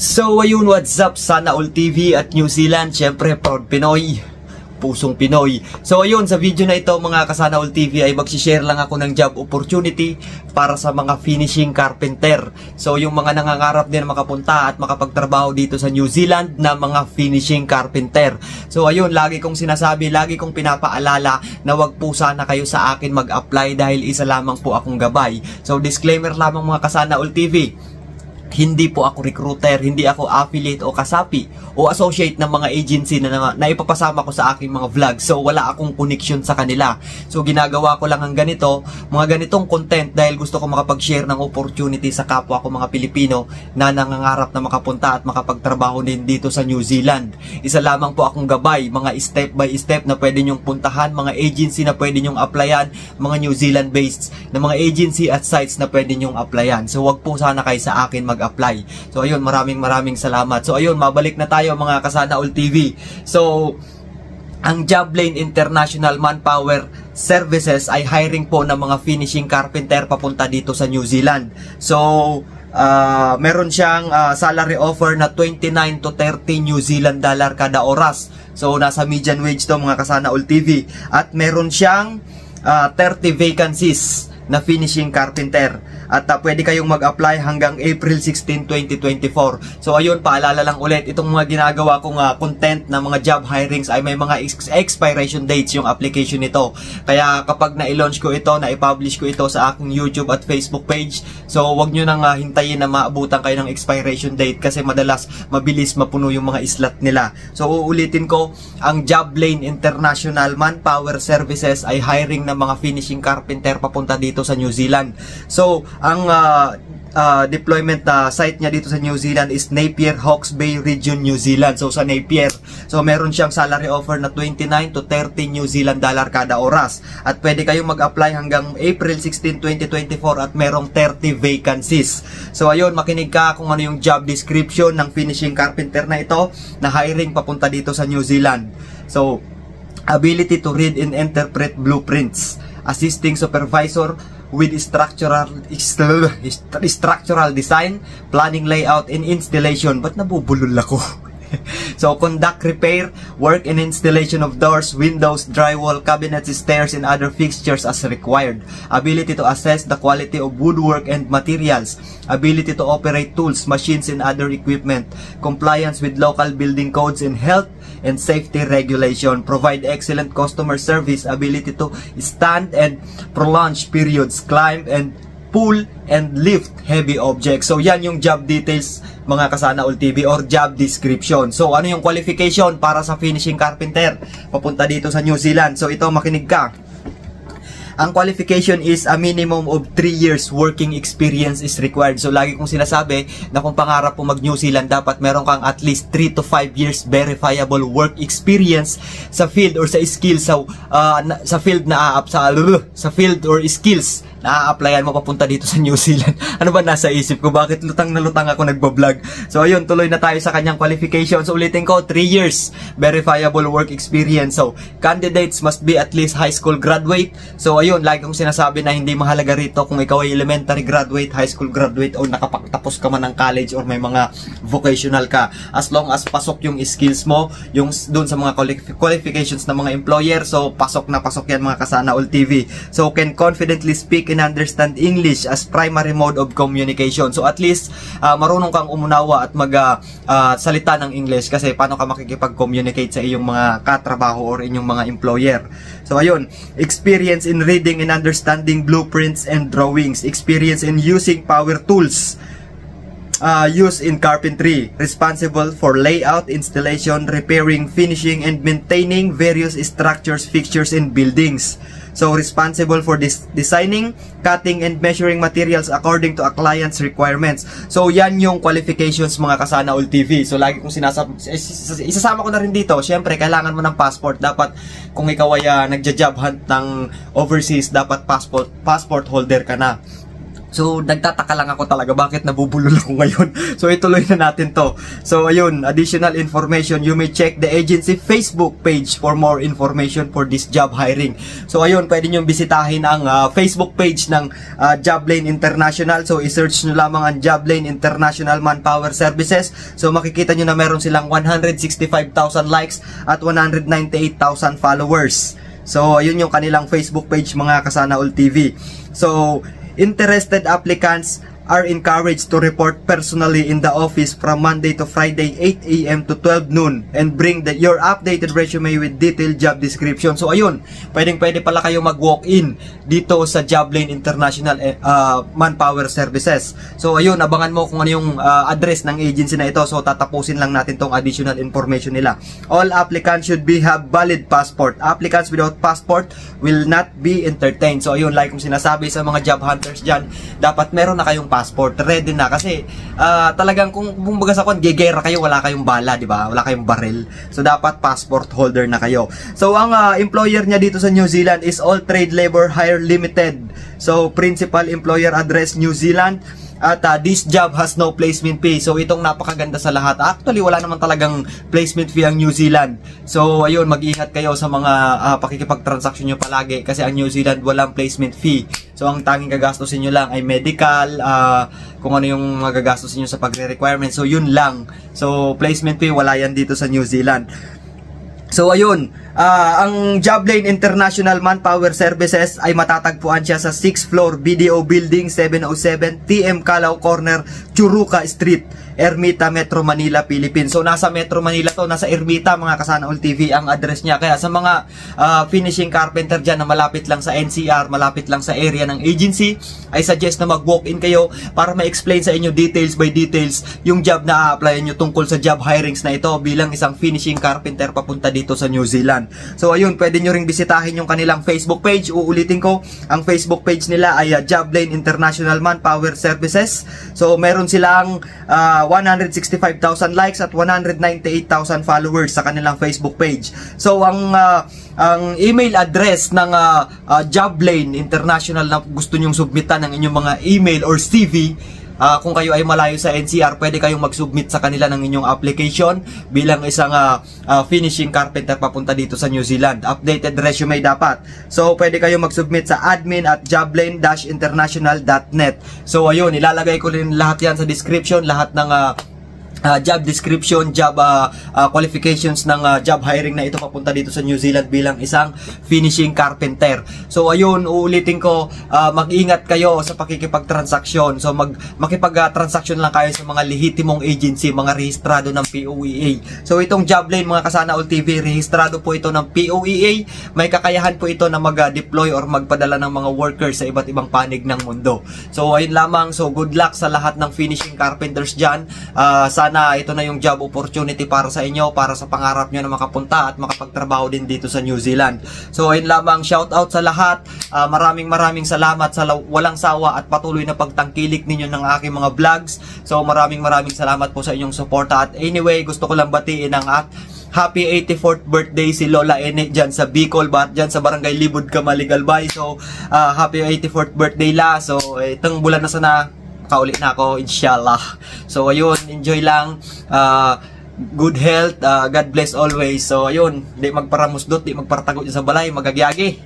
So ayun, what's up Sana All TV at New Zealand, syempre proud Pinoy, pusong Pinoy. So ayun, sa video na ito mga kasana All TV ay mag-share lang ako ng job opportunity para sa mga finishing carpenter. So yung mga nangangarap din makapunta at makapagtrabaho dito sa New Zealand na mga finishing carpenter. So ayun, lagi kong sinasabi, lagi kong pinapaalala na wag po sana kayo sa akin mag-apply dahil isa lamang po akong gabay. So disclaimer lamang mga kasana All TV, hindi po ako recruiter, hindi ako affiliate o kasapi o associate ng mga agency na ipapasama ko sa aking mga vlog. So wala akong connection sa kanila. So ginagawa ko lang ang ganito, mga ganitong content dahil gusto ko makapag-share ng opportunity sa kapwa ko mga Pilipino na nangangarap na makapunta at makapagtrabaho din dito sa New Zealand. Isa lamang po akong gabay, mga step by step na pwede nyong puntahan, mga agency na pwede nyong applyan, mga New Zealand based na mga agency at sites na pwede nyong applyan. So wag po sana kayo sa akin mag-apply. So ayun, maraming salamat. So ayun, mabalik na tayo mga kasana All TV. So ang Joblane International Manpower Services ay hiring po ng mga finishing carpenter papunta dito sa New Zealand. So meron siyang salary offer na 29 to 30 New Zealand dollar kada oras. So nasa median wage to mga kasana All TV. At meron siyang 30 vacancies na finishing carpenter. At pwede kayong mag-apply hanggang April 16, 2024. So ayun, paalala lang ulit, itong mga ginagawa kong content na mga job hirings ay may mga expiration dates yung application nito. Kaya kapag na-launch ko ito, na-publish ko ito sa aking YouTube at Facebook page, so wag nyo nang hintayin na maabutan kayo ng expiration date kasi madalas mabilis mapuno yung mga slot nila. So uulitin ko, ang Joblane International Manpower Services ay hiring ng mga finishing carpenter papunta dito sa New Zealand. So ang deployment site niya dito sa New Zealand is Napier, Hawke's Bay Region, New Zealand. So sa Napier, so meron siyang salary offer na 29 to 30 New Zealand dollar kada oras. At pwede kayong mag-apply hanggang April 16, 2024 at merong 30 vacancies. So ayun, makinig ka kung ano yung job description ng finishing carpenter na ito na hiring papunta dito sa New Zealand. So ability to read and interpret blueprints, assisting supervisor with structural design, planning, layout, and installation. Ba't nabubulol ako? So, conduct repair, work and installation of doors, windows, drywall, cabinets, stairs, and other fixtures as required. Ability to assess the quality of woodwork and materials. Ability to operate tools, machines, and other equipment. Compliance with local building codes and health and safety regulation. Provide excellent customer service. Ability to stand and prolonged periods. Climb and pull and lift heavy objects. So yan yung job details mga kasana All TV or job description. So ano yung qualification para sa finishing carpenter papunta dito sa New Zealand? So ito, makinig ka. Ang qualification is a minimum of 3 years working experience is required. So lagi kong sinasabi na kung pangarap mo mag New Zealand, dapat meron kang at least 3 to 5 years verifiable work experience sa field or sa skills sa field na sa field or skills na a-applyan mo papunta dito sa New Zealand. Ano ba nasa isip ko? Bakit lutang na lutang ako nagbablog? So ayun, tuloy na tayo sa kanyang qualification. So ulitin ko, 3 years verifiable work experience. So candidates must be at least high school graduate. So ayun, lagi kong sinasabi na hindi mahalaga rito kung ikaw ay elementary graduate, high school graduate, o nakapagtapos ka man ng college or may mga vocational ka. As long as pasok yung skills mo, yung dun sa mga qualifications ng mga employer, so pasok na pasok yan mga kasana All TV. So can confidently speak and understand English as primary mode of communication. So at least marunong kang umunawa at salita ng English kasi paano ka makikipag-communicate sa iyong mga katrabaho or inyong mga employer. So ayun, experience in reading and understanding blueprints and drawings, experience in using power tools used in carpentry, responsible for layout, installation, repairing, finishing, and maintaining various structures, fixtures, and buildings. So, responsible for designing, cutting, and measuring materials according to a client's requirements. So, yan yung qualifications mga kasana All TV. So, lagi kong isasama ko na rin dito. Siyempre, kailangan mo ng passport. Dapat, kung ikaw ay nagja-job hunt ng overseas, dapat passport holder ka na. So, nagtataka lang ako talaga bakit nabubulol ako ngayon. So, ituloy na natin to. So, ayun, additional information. You may check the agency Facebook page for more information for this job hiring. So, ayun, pwede nyo bisitahin ang Facebook page ng Joblane International. So, i-search nyo lamang ang Joblane International Manpower Services. So, makikita nyo na meron silang 165,000 likes at 198,000 followers. So, ayun yung kanilang Facebook page, mga Kasana All TV. So, interested applicants are encouraged to report personally in the office from Monday to Friday 8 a.m. to 12 noon and bring your updated resume with detailed job description. So ayun, pwede pala kayo mag-walk-in dito sa Joblane International Manpower Services. So ayun, abangan mo kung ano yung address ng agency na ito. So tatapusin lang natin tong additional information nila. All applicants should have valid passport. Applicants without passport will not be entertained. So ayun, like kung sinasabi sa mga job hunters dyan, dapat meron na kayong passport, ready na kasi talagang kung bumbaga sa gegera kayo, wala kayong bala, di ba? Wala kayong baril. So dapat passport holder na kayo. So ang employer niya dito sa New Zealand is All Trade Labor Hire Limited. So principal employer address New Zealand. At this job has no placement fee. So itong napakaganda sa lahat. Actually wala naman talagang placement fee ang New Zealand. So ayun, mag-ingat kayo sa mga pakikipagtransaksyon nyo palagi kasi ang New Zealand walang placement fee. So ang tanging gagastusin nyo lang ay medical, kung ano yung magagastusin nyo sa pagre-requirement. So yun lang. So placement fee wala yan dito sa New Zealand. So ayun, ang Joblane International Manpower Services ay matatagpuan siya sa 6th floor BDO Building 707 TM Calao Corner, Churuca Street, Ermita, Metro Manila, Philippines. So nasa Metro Manila to, nasa Ermita, mga Kasana All TV ang address niya. Kaya sa mga finishing carpenter dyan na malapit lang sa NCR, malapit lang sa area ng agency, ay suggest na mag-walk-in kayo para ma-explain sa inyo details by details yung job na a-applyan nyo tungkol sa job hirings na ito bilang isang finishing carpenter papunta dito sa New Zealand. So ayun, pwede nyo ring bisitahin yung kanilang Facebook page. Uulitin ko, ang Facebook page nila ay Joblane International Manpower Services. So meron silang 165,000 likes at 198,000 followers sa kanilang Facebook page. So ang email address ng Joblane International na gusto nyong submitan ng inyong mga email or CV, kung kayo ay malayo sa NCR, pwede kayong mag-submit sa kanila ng inyong application bilang isang finishing carpenter papunta dito sa New Zealand. Updated resume dapat. So pwede kayong mag-submit sa admin@joblane-international.net. So ayun, ilalagay ko rin lahat yan sa description, lahat ng job description, job qualifications ng job hiring na ito papunta dito sa New Zealand bilang isang finishing carpenter. So ayun, uulitin ko, mag-ingat kayo sa pakikipagtransaksyon. So makipag-transaction lang kayo sa mga lehitimong agency, mga rehistrado ng POEA. So itong Joblane, mga Kasana All TV, rehistrado po ito ng POEA. May kakayahan po ito na mag-deploy or magpadala ng mga workers sa iba't ibang panig ng mundo. So ayun lamang. So good luck sa lahat ng finishing carpenters dyan. Sana ito na yung job opportunity para sa inyo, para sa pangarap nyo na makapunta at makapagtrabaho din dito sa New Zealand. So ayun lamang, shout out sa lahat. Maraming salamat sa walang sawa at patuloy na pagtangkilik ninyo ng aking mga vlogs. So maraming salamat po sa inyong suporta. At anyway, gusto ko lang batiin ang happy 84th birthday si Lola Ene dyan sa Bicol, dyan sa Barangay Libod, Camaligalbay. So happy 84th birthday la. So itong bulan na sana kauli na ako, inshallah. So ayun, enjoy lang, good health, God bless always. So ayun, di magparamusdot, di magparatagot sa balay, magagyagi.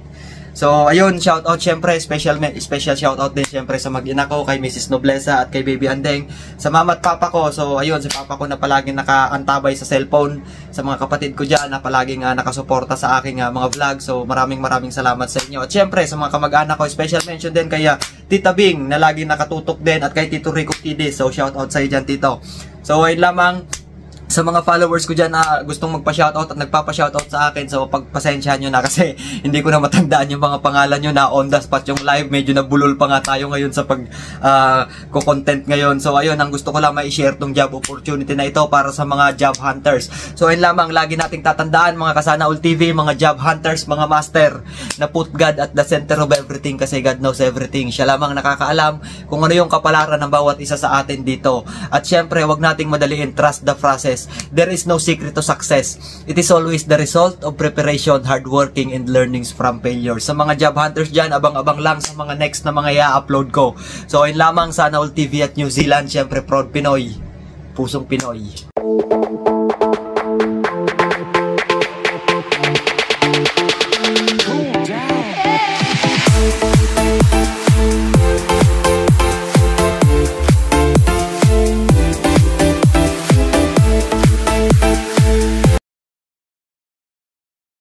So ayun, shout out syempre, special shout out din syempre sa mag-ina ko, kay Mrs. Noblesa at kay Baby Andeng, sa mama at papa ko. So ayun, si papa ko na palaging nakaantabay sa cellphone, sa mga kapatid ko dyan na palaging nakasuporta sa aking mga vlog. So maraming salamat sa inyo. At syempre sa mga kamag-anak ko, special mention din kay Tita Bing na laging nakatutok din, at kay Tito Rico Tidis. So shout out sa iyo dyan, Tito. So ayun lamang. Sa mga followers ko dyan na gustong magpa-shoutout at nagpapa-shoutout sa akin, so pagpasensyahan nyo na kasi hindi ko na matandaan yung mga pangalan nyo na on the spot yung live. Medyo nabulol pa nga tayo ngayon sa pag-content ngayon. So ayun, ang gusto ko lang ma-share tong job opportunity na ito para sa mga job hunters. So ayun lamang, lagi nating tatandaan mga Kasana All TV, mga job hunters, mga master, na put God at the center of everything kasi God knows everything. Siya lamang nakakaalam kung ano yung kapalaran ng bawat isa sa atin dito. At syempre, wag nating madaliin, trust the process. success. There is no secret to success. It is always the result of preparation, hard working, and learnings from failure. Sa mga job hunters dyan, abang-abang lang sa mga next na mga i-upload ko. So ayun lamang, Sana All TV at New Zealand, syempre proud Pinoy, pusong Pinoy.